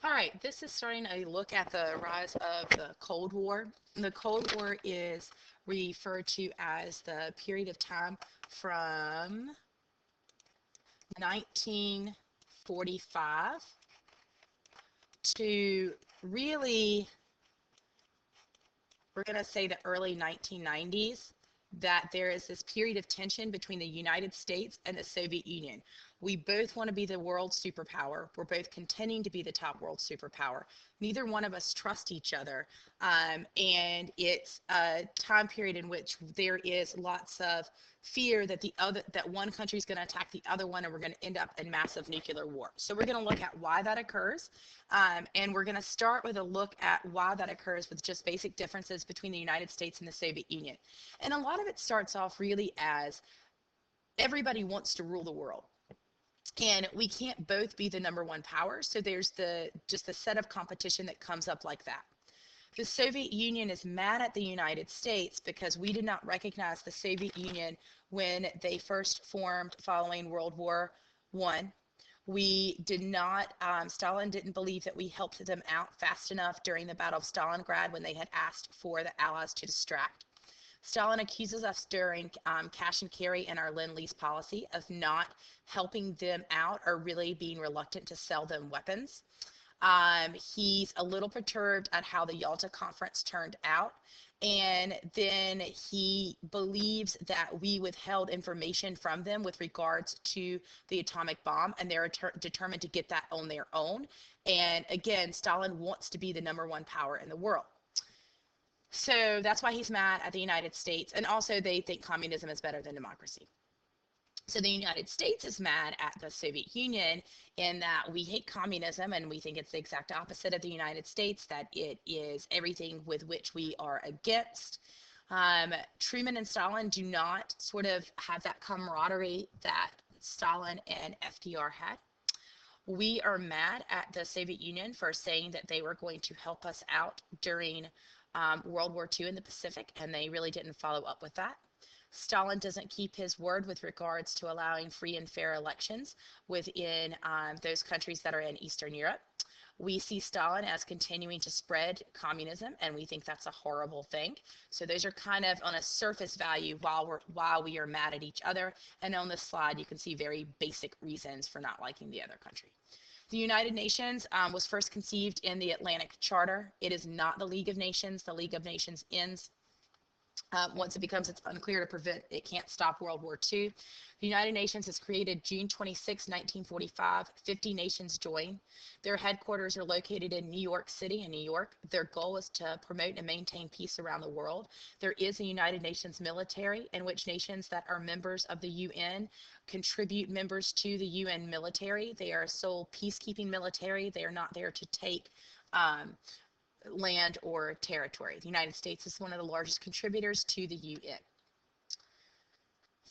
All right, this is starting a look at the rise of the Cold War. The Cold War is referred to as the period of time from 1945 to really, we're going to say the early 1990s, that there is this period of tension between the United States and the Soviet Union. We both want to be the world superpower. We're both contending to be the top world superpower. Neither one of us trust each other. And it's a time period in which there is lots of fear that that one country is going to attack the other one, and we're going to end up in massive nuclear war. So we're going to look at why that occurs. And we're going to start with a look at why that occurs with just basic differences between the United States and the Soviet Union. And a lot of it starts off really as everybody wants to rule the world. And we can't both be the number one power. So there's just the set of competition that comes up like that. The Soviet Union is mad at the United States because we did not recognize the Soviet Union when they first formed following World War I. We did not, Stalin didn't believe that we helped them out fast enough during the Battle of Stalingrad when they had asked for the Allies to distract. Stalin accuses us during cash and carry and our Lend-Lease policy of not helping them out or really being reluctant to sell them weapons. He's a little perturbed at how the Yalta Conference turned out. And then he believes that we withheld information from them with regards to the atomic bomb, and they're determined to get that on their own. And again, Stalin wants to be the number one power in the world. So that's why he's mad at the United States. And also they think communism is better than democracy. So the United States is mad at the Soviet Union in that we hate communism, and we think it's the exact opposite of the United States, that it is everything with which we are against. Truman and Stalin do not sort of have that camaraderie that Stalin and FDR had. We are mad at the Soviet Union for saying that they were going to help us out during World War II in the Pacific, and they really didn't follow up with that. Stalin doesn't keep his word with regards to allowing free and fair elections within those countries that are in Eastern Europe. We see Stalin as continuing to spread communism, and we think that's a horrible thing. So those are kind of on a surface value while we are mad at each other. And on this slide, you can see very basic reasons for not liking the other country. The United Nations was first conceived in the Atlantic Charter. It is not the League of Nations. The League of Nations ends once it becomes unclear to prevent, it can't stop World War II. The United Nations is created June 26, 1945. 50 nations join. Their headquarters are located in New York City in New York. Their goal is to promote and maintain peace around the world. There is a United Nations military in which nations that are members of the UN contribute members to the UN military. They are a sole peacekeeping military. They are not there to take land or territory. The United States is one of the largest contributors to the UN.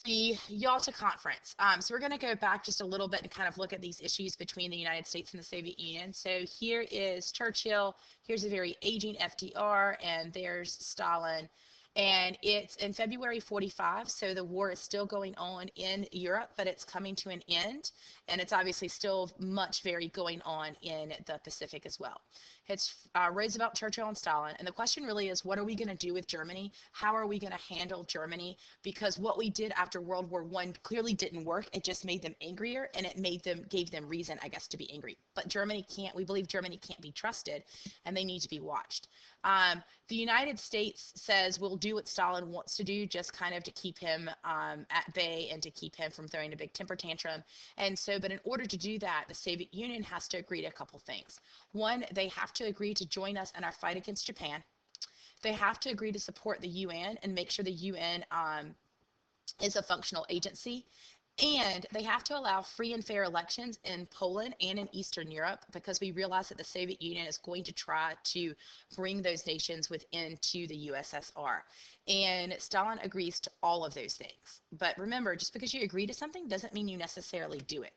The Yalta Conference. So we're going to go back just a little bit and kind of look at these issues between the United States and the Soviet Union. So here is Churchill, here's a very aging FDR, and there's Stalin. And it's in February 45, so the war is still going on in Europe, but it's coming to an end. And it's obviously still much very going on in the Pacific as well. It's Roosevelt, Churchill, and Stalin. And the question really is, what are we going to do with Germany? How are we going to handle Germany? Because what we did after World War I clearly didn't work. It just made them angrier, and it gave them reason, I guess, to be angry. But we believe Germany can't be trusted, and they need to be watched. The United States says we'll do what Stalin wants to do, just kind of to keep him at bay and to keep him from throwing a big temper tantrum. And so, but in order to do that, the Soviet Union has to agree to a couple things. One, they have to agree to join us in our fight against Japan. They have to agree to support the UN and make sure the UN is a functional agency. And they have to allow free and fair elections in Poland and in Eastern Europe, because we realize that the Soviet Union is going to try to bring those nations into the USSR. And Stalin agrees to all of those things. But remember, just because you agree to something doesn't mean you necessarily do it.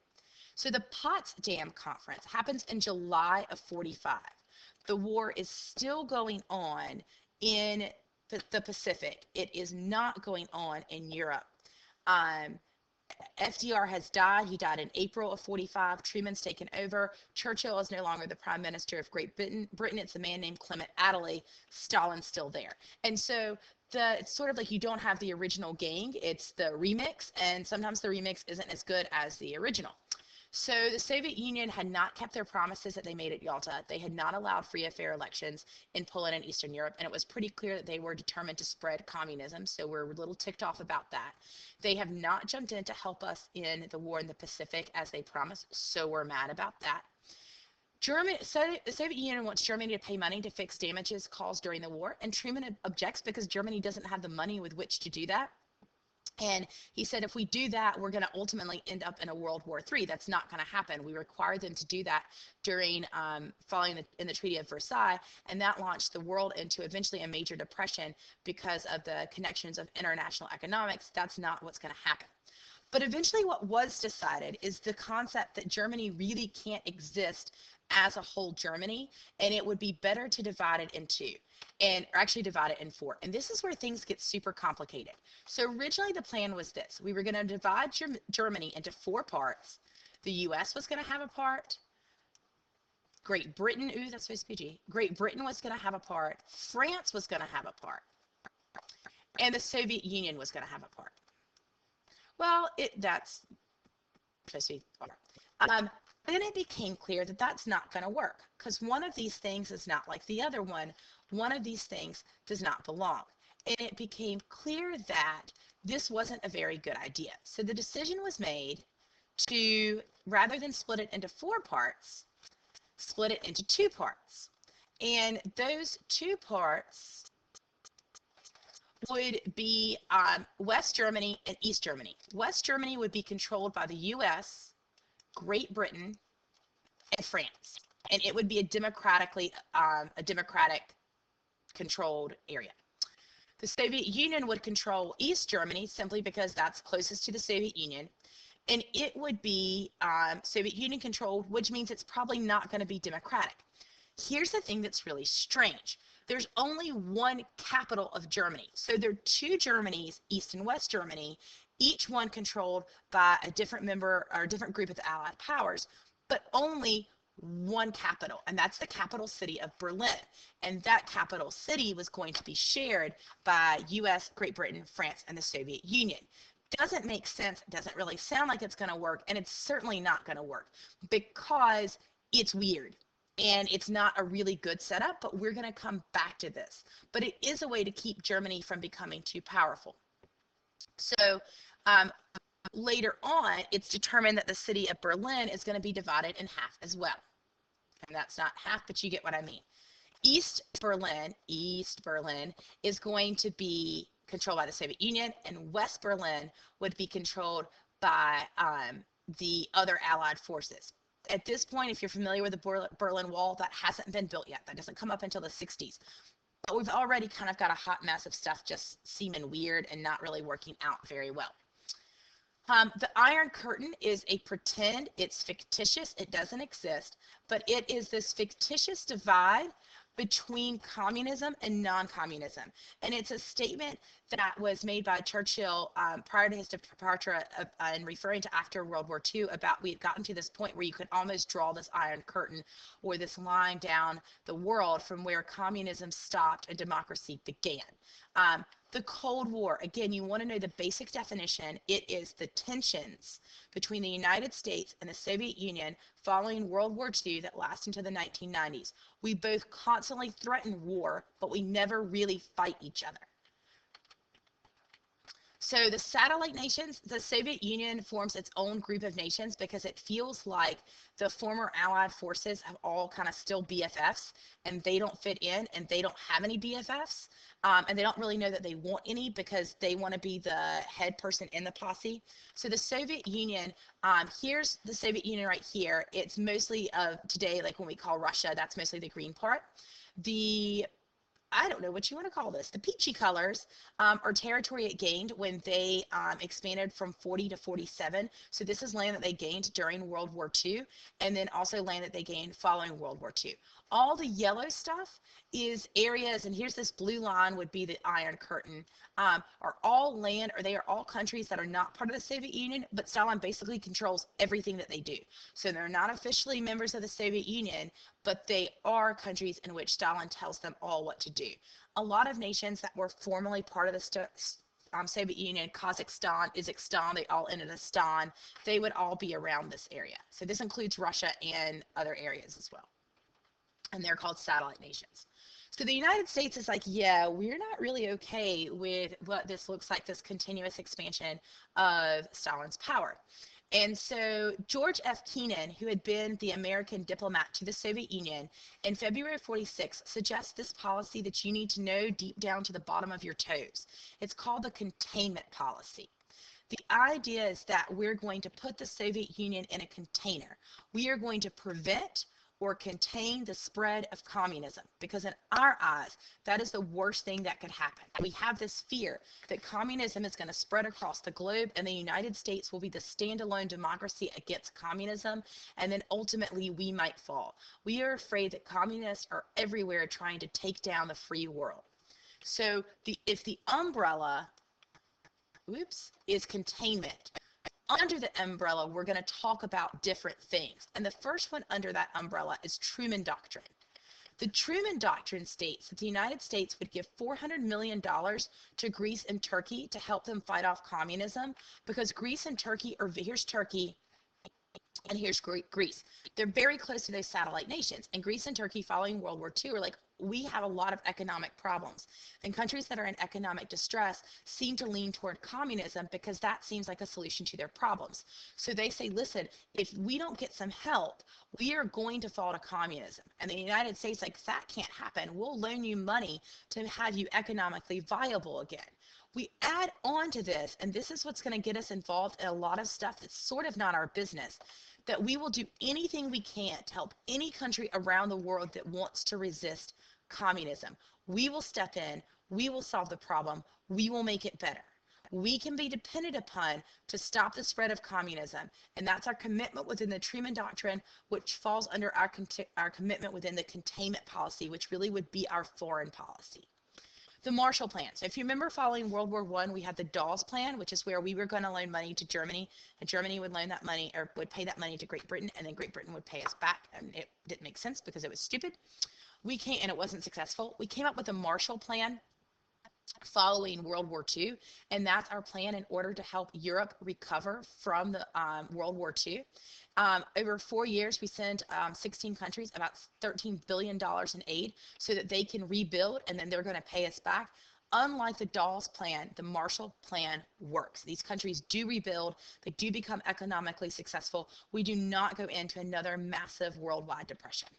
So the Potsdam Conference happens in July of 45. The war is still going on in the Pacific. It is not going on in Europe. FDR has died. He died in April of 45. Truman's taken over. Churchill is no longer the prime minister of Great Britain. It's a man named Clement Attlee. Stalin's still there. And so it's sort of like you don't have the original gang. It's the remix. And sometimes the remix isn't as good as the original. So the Soviet Union had not kept their promises that they made at Yalta. They had not allowed free and fair elections in Poland and Eastern Europe, and it was pretty clear that they were determined to spread communism, so we're a little ticked off about that. They have not jumped in to help us in the war in the Pacific as they promised, so we're mad about that. The Soviet Union wants Germany to pay money to fix damages caused during the war, and Truman objects because Germany doesn't have the money with which to do that. And he said, if we do that, we're going to ultimately end up in a World War III. That's not going to happen. We required them to do that during following in the Treaty of Versailles, and that launched the world into eventually a major depression because of the connections of international economics. That's not what's going to happen. But eventually what was decided is the concept that Germany really can't exist as a whole Germany, and it would be better to divide it in two, or actually divide it in four. And this is where things get super complicated. So originally the plan was this. We were going to divide Germany into four parts. The US was going to have a part. Great Britain, ooh, that's supposed to be G. Great Britain was going to have a part. France was going to have a part. And the Soviet Union was going to have a part. Well, that's supposed to be part. Then it became clear that that's not going to work because one of these things is not like the other one. One of these things does not belong. And it became clear that this wasn't a very good idea. So the decision was made to, rather than split it into four parts, split it into two parts. And those two parts would be West Germany and East Germany. West Germany would be controlled by the US, Great Britain, and France, and it would be a democratic controlled area. The Soviet Union would control East Germany simply because that's closest to the Soviet Union, and it would be Soviet Union controlled, which means it's probably not going to be democratic. Here's the thing that's really strange. There's only one capital of Germany, so there are two Germanys, East and West Germany, each one controlled by a different member or a different group of the Allied powers, but only one capital, and that's the capital city of Berlin. And that capital city was going to be shared by US, Great Britain, France, and the Soviet Union. Doesn't make sense, doesn't really sound like it's going to work, and it's certainly not going to work because it's weird. And it's not a really good setup, but we're going to come back to this. But it is a way to keep Germany from becoming too powerful. So later on, it's determined that the city of Berlin is going to be divided in half as well. And that's not half, but you get what I mean. East Berlin is going to be controlled by the Soviet Union, and West Berlin would be controlled by the other Allied forces. At this point, if you're familiar with the Berlin Wall, that hasn't been built yet. That doesn't come up until the 60s. But we've already kind of got a hot mess of stuff just seeming weird and not really working out very well. The Iron Curtain is a pretend, it's fictitious, it doesn't exist, but it is this fictitious divide between communism and non-communism. And it's a statement that was made by Churchill prior to his departure and referring to after World War II about we had gotten to this point where you could almost draw this Iron Curtain or this line down the world from where communism stopped and democracy began. The Cold War, again, you want to know the basic definition. It is the tensions between the United States and the Soviet Union following World War II that last into the 1990s. We both constantly threaten war, but we never really fight each other. So the satellite nations, the Soviet Union forms its own group of nations because it feels like the former Allied forces have all kind of still BFFs and they don't fit in and they don't have any BFFs. And they don't really know that they want any because they want to be the head person in the posse. So the Soviet Union, here's the Soviet Union right here. It's mostly of today, like when we call Russia, that's mostly the green part. I don't know what you want to call this. The peachy colors are territory it gained when they expanded from 40 to 47. So this is land that they gained during World War II, and then also land that they gained following World War II. All the yellow stuff is areas, and here's this blue line would be the Iron Curtain, are all land, or they are all countries that are not part of the Soviet Union, but Stalin basically controls everything that they do. So they're not officially members of the Soviet Union, but they are countries in which Stalin tells them all what to do. A lot of nations that were formerly part of the Soviet Union, Kazakhstan, Uzbekistan, they all ended in Stan, they would all be around this area. So this includes Russia and other areas as well. And they're called satellite nations. So the United States is like, yeah, we're not really okay with what this looks like, this continuous expansion of Stalin's power. And so George F. Kennan, who had been the American diplomat to the Soviet Union, in February of 46, suggests this policy that you need to know deep down to the bottom of your toes. It's called the Containment Policy. The idea is that we're going to put the Soviet Union in a container. We are going to prevent or contain the spread of communism, because in our eyes, that is the worst thing that could happen. We have this fear that communism is going to spread across the globe, and the United States will be the standalone democracy against communism, and then ultimately we might fall. We are afraid that communists are everywhere trying to take down the free world. So if the umbrella, is containment, under the umbrella, we're going to talk about different things. And the first one under that umbrella is Truman Doctrine. The Truman Doctrine states that the United States would give $400 million to Greece and Turkey to help them fight off communism, because Greece and Turkey, or here's Turkey and here's Greece. They're very close to those satellite nations. And Greece and Turkey, following World War II, are like, we have a lot of economic problems. And countries that are in economic distress seem to lean toward communism because that seems like a solution to their problems. So they say, listen, if we don't get some help, we are going to fall to communism. And the United States, like, that can't happen. We'll loan you money to have you economically viable again. We add on to this, and this is what's going to get us involved in a lot of stuff that's sort of not our business, that we will do anything we can to help any country around the world that wants to resist communism. We will step in, we will solve the problem, we will make it better. We can be depended upon to stop the spread of communism, and that's our commitment within the Truman Doctrine, which falls under our commitment within the Containment Policy, which really would be our foreign policy. The Marshall Plan. So if you remember, following World War I, we had the Dawes Plan, which is where we were going to loan money to Germany, and Germany would loan that money, or would pay that money to Great Britain, and then Great Britain would pay us back, and it didn't make sense because it was stupid. And it wasn't successful. We came up with a Marshall Plan following World War II, and that's our plan in order to help Europe recover from the World War II. Over 4 years, we sent 16 countries about $13 billion in aid so that they can rebuild, and then they're going to pay us back. Unlike the Dawes Plan, the Marshall Plan works. These countries do rebuild. They do become economically successful. We do not go into another massive worldwide depression.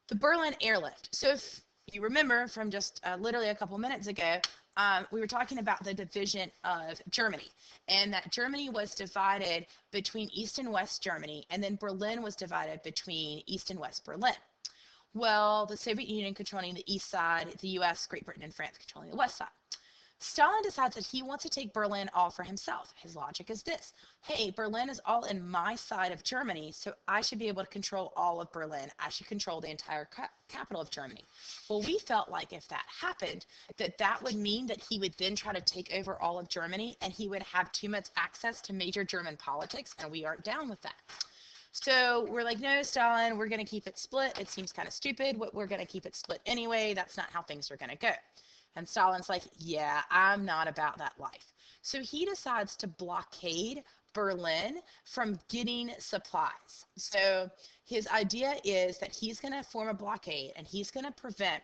The Berlin Airlift. So if you remember from just literally a couple minutes ago, we were talking about the division of Germany, and that Germany was divided between East and West Germany, and then Berlin was divided between East and West Berlin. Well, the Soviet Union controlling the east side, the US, Great Britain, and France controlling the west side. Stalin decides that he wants to take Berlin all for himself. His logic is this: hey, Berlin is all in my side of Germany, so I should be able to control all of Berlin. I should control the entire capital of Germany. Well, we felt like if that happened, that would mean that he would then try to take over all of Germany, and he would have too much access to major German politics, and we aren't down with that. So we're like, no, Stalin, we're going to keep it split. It seems kind of stupid, but we're going to keep it split anyway. That's not how things are going to go. And Stalin's like, yeah, I'm not about that life. So he decides to blockade Berlin from getting supplies. So his idea is that he's going to form a blockade, and he's going to prevent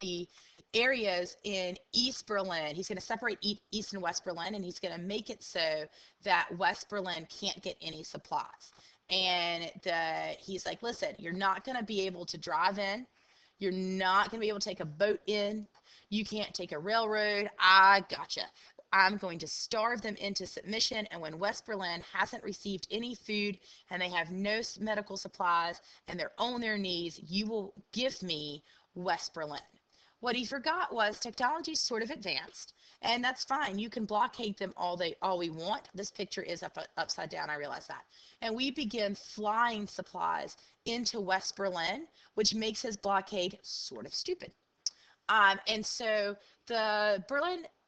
the areas in East Berlin. He's going to separate East and West Berlin, and he's going to make it so that West Berlin can't get any supplies. And he's like, listen, you're not going to be able to drive in. You're not going to be able to take a boat in. You can't take a railroad. I gotcha. I'm going to starve them into submission, and when West Berlin hasn't received any food and they have no medical supplies and they're on their knees, you will give me West Berlin. What he forgot was technology sort of advanced, And that's fine. You can blockade them all we want. This picture is upside down, I realize that. And we begin flying supplies into West Berlin, which makes his blockade sort of stupid. And so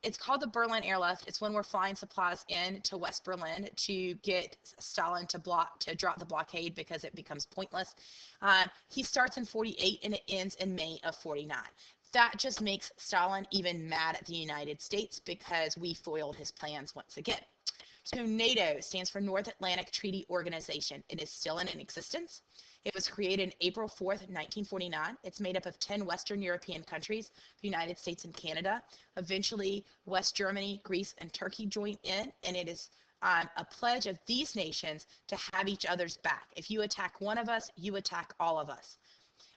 it's called the Berlin airlift. It's when we're flying supplies into West Berlin to get Stalin to drop the blockade because it becomes pointless. He starts in 48 and it ends in May of 49. That just makes Stalin even mad at the United States because we foiled his plans once again. So NATO stands for North Atlantic Treaty Organization. It is still in existence. It was created April 4th, 1949. It's made up of 10 Western European countries, the United States and Canada. Eventually, West Germany, Greece, and Turkey joined in, and it is a pledge of these nations to have each other's back. If you attack one of us, you attack all of us.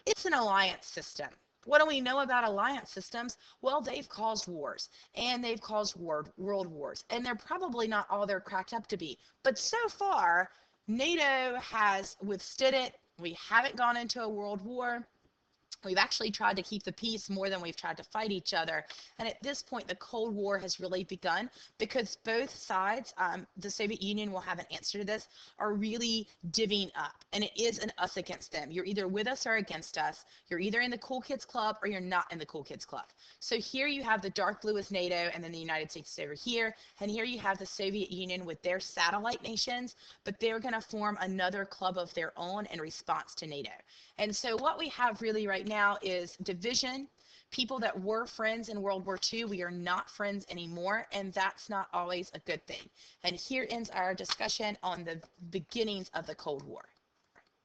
It's an alliance system. What do we know about alliance systems? Well, they've caused wars, and they've caused world wars, and they're probably not all they're cracked up to be. But so far, NATO has withstood it. We haven't gone into a world war. We've actually tried to keep the peace more than we've tried to fight each other. And at this point, the Cold War has really begun because both sides, the Soviet Union will have an answer to this, are really divvying up. And it is an us against them. You're either with us or against us. You're either in the Cool Kids Club or you're not in the Cool Kids Club. So here you have the dark blue with NATO, and then the United States is over here. And here you have the Soviet Union with their satellite nations, but they're going to form another club of their own in response to NATO. And so what we have really right now is division. People that were friends in World War II, we are not friends anymore, and that's not always a good thing. And here ends our discussion on the beginnings of the Cold War.